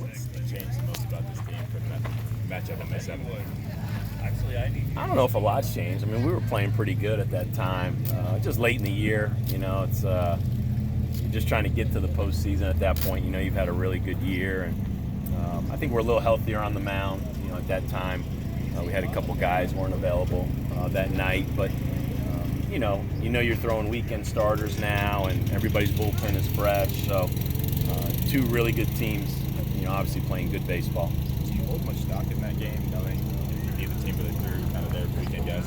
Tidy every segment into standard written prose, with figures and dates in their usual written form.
what's changed the most about this team for the matchup in this seven? I don't know if a lot's changed. I mean, we were playing pretty good at that time. Just late in the year, it's you're just trying to get to the postseason at that point. You've had a really good year, and I think we're a little healthier on the mound. At that time, we had a couple guys weren't available that night, but you're throwing weekend starters now, and everybody's bullpen is fresh. So, two really good teams. Obviously playing good baseball. Do you hold much stock in that game, knowing neither team really threw kind of their weekend guys?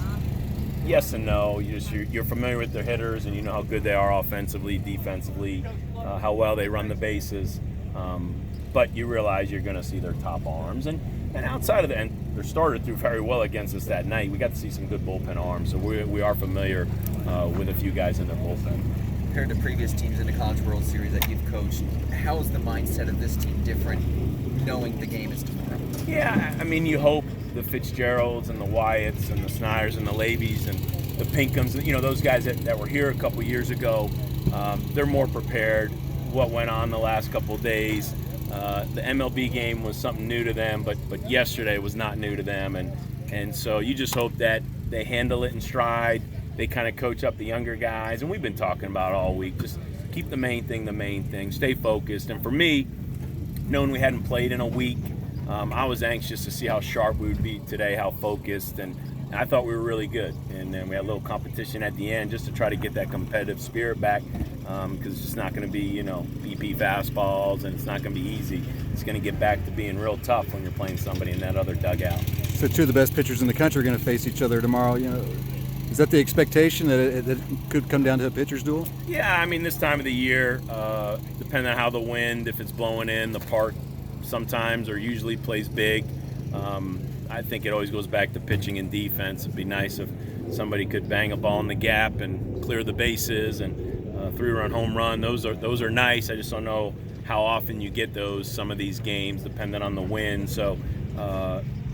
Yes and no. You're familiar with their hitters, and you know how good they are offensively, defensively, how well they run the bases. But you realize you're going to see their top arms, and outside of that, and their starter threw very well against us that night. We got to see some good bullpen arms, so we are familiar with a few guys in their bullpen. Compared to previous teams in the College World Series that you've coached, how is the mindset of this team different, knowing the game is tomorrow? Yeah, I mean, you hope the Fitzgeralds and the Wyatts and the Snyers and the Levies and the Pinkhams, those guys that were here a couple years ago, they're more prepared. What went on the last couple of days, the MLB game was something new to them, but yesterday was not new to them, and so you just hope that they handle it in stride. They kind of coach up the younger guys, and we've been talking about it all week. Just keep the main thing, stay focused. And for me, knowing we hadn't played in a week, I was anxious to see how sharp we would be today, how focused, and I thought we were really good. And then we had a little competition at the end just to try to get that competitive spirit back, because it's just not going to be, BP fastballs, and it's not going to be easy. It's going to get back to being real tough when you're playing somebody in that other dugout. So two of the best pitchers in the country are going to face each other tomorrow. Is that the expectation that it could come down to a pitcher's duel? Yeah, I mean, this time of the year, depending on how the wind, if it's blowing in, the park sometimes or usually plays big. I think it always goes back to pitching and defense. It'd be nice if somebody could bang a ball in the gap and clear the bases, and 3-run home run. Those are nice. I just don't know how often you get those. Some of these games, depending on the wind. So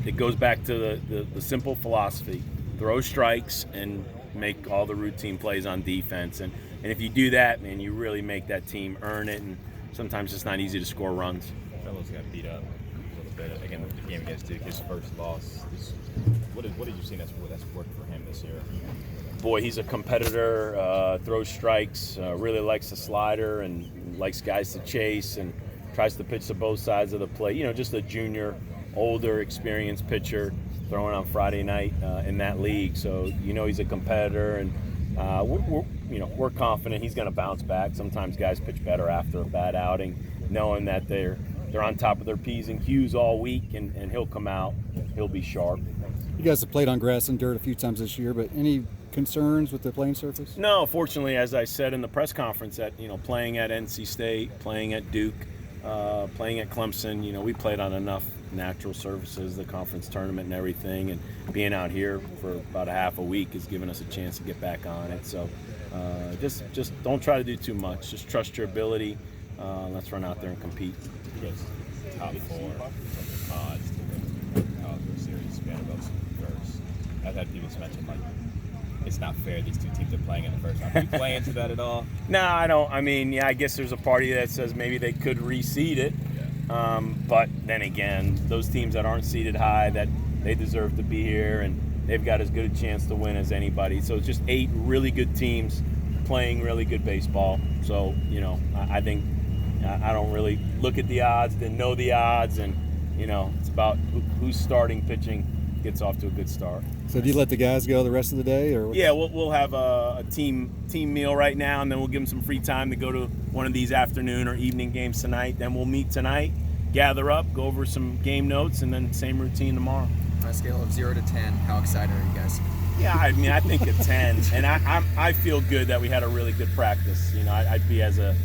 it goes back to the simple philosophy: throw strikes and make all the routine plays on defense. And if you do that, man, you really make that team earn it. And sometimes it's not easy to score runs. Fellows got beat up a little bit. Again, the game against Duke, his first loss. What did you see that's worked for him this year? Boy, he's a competitor, throws strikes, really likes the slider and likes guys to chase, and tries to pitch to both sides of the plate. Just a junior, older, experienced pitcher throwing on Friday night in that league. So he's a competitor, and we're confident he's going to bounce back. Sometimes guys pitch better after a bad outing, knowing that they're on top of their P's and Q's all week, and he'll come out, he'll be sharp. You guys have played on grass and dirt a few times this year, but any concerns with the playing surface? No, fortunately, as I said in the press conference, that playing at NC State, playing at Duke, playing at Clemson, we played on enough natural surfaces, the conference tournament and everything, and being out here for about a half a week has given us a chance to get back on it. So just don't try to do too much. Just trust your ability. Let's run out there and compete. You guys top 4 from the odds to win the College World Series. Vanderbilt's first. I've had people mention it's not fair these two teams are playing in the first round. Do you play into that at all? No, I don't. I mean, I guess there's a party that says maybe they could reseed it. But then again, those teams that aren't seeded high, that they deserve to be here, and they've got as good a chance to win as anybody. So it's just 8 really good teams playing really good baseball. So, I think I don't really look at the odds, didn't know the odds, and, it's about who's starting pitching gets off to a good start. So do you let the guys go the rest of the day? Or yeah, we'll have a team meal right now, and then we'll give them some free time to go to one of these afternoon or evening games tonight. Then we'll meet tonight, gather up, go over some game notes, and then same routine tomorrow. On a scale of 0 to 10, how excited are you guys? Yeah, I mean, I think a 10, and I feel good that we had a really good practice. I'd be as a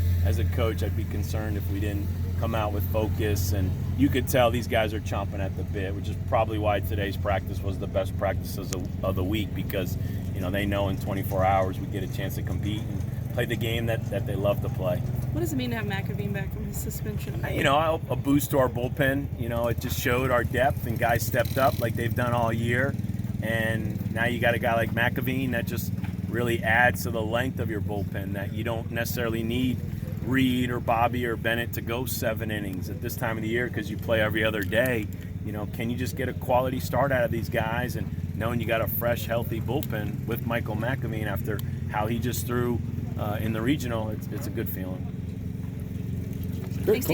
coach, I'd be concerned if we didn't come out with focus, and you could tell these guys are chomping at the bit, which is probably why today's practice was the best practice of the week, because they know in 24 hours we get a chance to compete and play the game that they love to play. What does it mean to have McAveen back from his suspension? A boost to our bullpen. It just showed our depth, and guys stepped up like they've done all year, and now you got a guy like McAveen that just really adds to the length of your bullpen, that you don't necessarily need Reed or Bobby or Bennett to go 7 innings at this time of the year because you play every other day. You know, can you just get a quality start out of these guys? And knowing you got a fresh, healthy bullpen with Michael McAveen after how he just threw in the regional, it's a good feeling. Thanks, Steve.